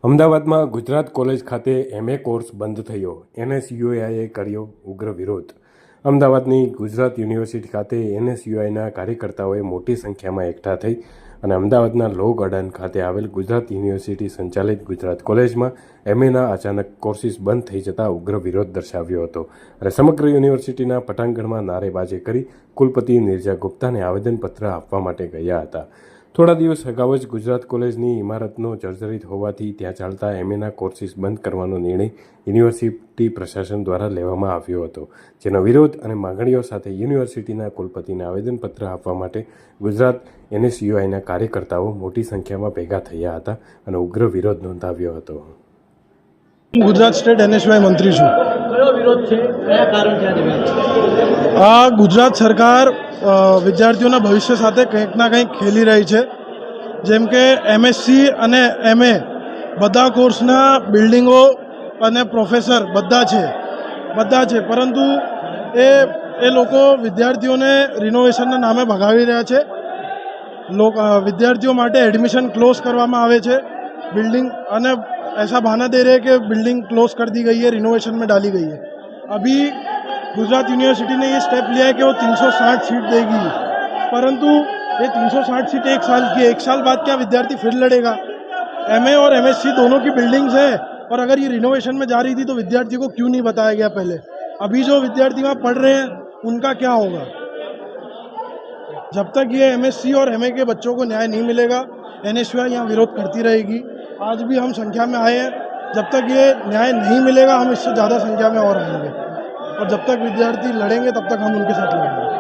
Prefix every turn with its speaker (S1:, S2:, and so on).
S1: અમદાવાદમાં ગુજરાત કોલેજ ખાતે MA course બંધ થયો. NSUIએ કર્યો ઉગ્ર વિરોધ. અમદાવાદની ગુજરાત યુનિવર્સિટી ખાતે NSUIના કાર્યકર્તાઓએ મોટી સંખ્યામાં એકઠા થઈ અને અમદાવાદના લો ગાર્ડન ખાતે આવેલ ગુજરાત યુનિવર્સિટી સંચાલિત ગુજરાત કોલેજમાં MAના અચાનક કોર્સિસ બંધ થઈ જતા ઉગ્ર વિરોધ દર્શાવ્યો હતો અને સમગ્ર યુનિવર્સિટીના પટાંગણમાં નારેબાજી કરી કુલપતિ નિર્જા ગુપ્તાને આવેદનપત્ર આપવા માટે ગયા હતા. થોડા દિવસ અગાઉ જ ગુજરાત કોલેજની ઇમારતનો જર્જરિત હોવાથી ત્યાં ચાલતા MAના કોર્સિસ બંધ કરવાનો નિર્ણય યુનિવર્સિટી પ્રશાસન દ્વારા લેવામાં આવ્યો હતો, જેનો વિરોધ અને માગણીઓ સાથે યુનિવર્સિટીના કુલપતિને આવેદનપત્ર આપવા માટે ગુજરાત NSUIના કાર્યકર્તાઓ મોટી સંખ્યામાં ભેગા થયા હતા અને ઉગ્ર વિરોધ નોંધાવ્યો હતો.
S2: ગુજરાત સ્ટેટ NSUI મંત્રી છું.
S3: કયો વિરોધ છે, કયા કારણ છે?
S2: આ ગુજરાત સરકાર વિદ્યાર્થીઓના ભવિષ્ય સાથે કંઈક ના કંઈક ખેલી રહી છે. જેમ કે MSc અને MA બધા કોર્સના બિલ્ડિંગો અને પ્રોફેસર બધા છે, પરંતુ એ લોકો વિદ્યાર્થીઓને રિનોવેશનના નામે ભગાવી રહ્યા છે. વિદ્યાર્થીઓ માટે એડમિશન ક્લોઝ કરવામાં આવે છે बिल्डिंग, અને ऐसा बहाना दे रहे हैं कि बिल्डिंग क्लोज कर दी गई है, रिनोवेशन में डाली गई है. अभी गुजरात यूनिवर्सिटी ने ये स्टेप लिया है कि वो 360 सीट देगी, परंतु ये 360 सीट एक साल की है. एक साल बाद क्या विद्यार्थी फिर लड़ेगा? MA और MSc दोनों की बिल्डिंग्स है, और अगर ये रिनोवेशन में जा रही थी तो विद्यार्थी को क्यों नहीं बताया गया पहले? अभी जो विद्यार्थी वहाँ पढ़ रहे हैं उनका क्या होगा? जब तक ये MSc और MA के बच्चों को न्याय नहीं मिलेगा, NSUI यहाँ विरोध करती रहेगी. आज भी हम संख्या में आए हैं. जब तक ये न्याय नहीं मिलेगा हम इससे ज़्यादा संख्या में और आएंगे, और जब तक विद्यार्थी लड़ेंगे तब तक हम उनके साथ लड़ेंगे.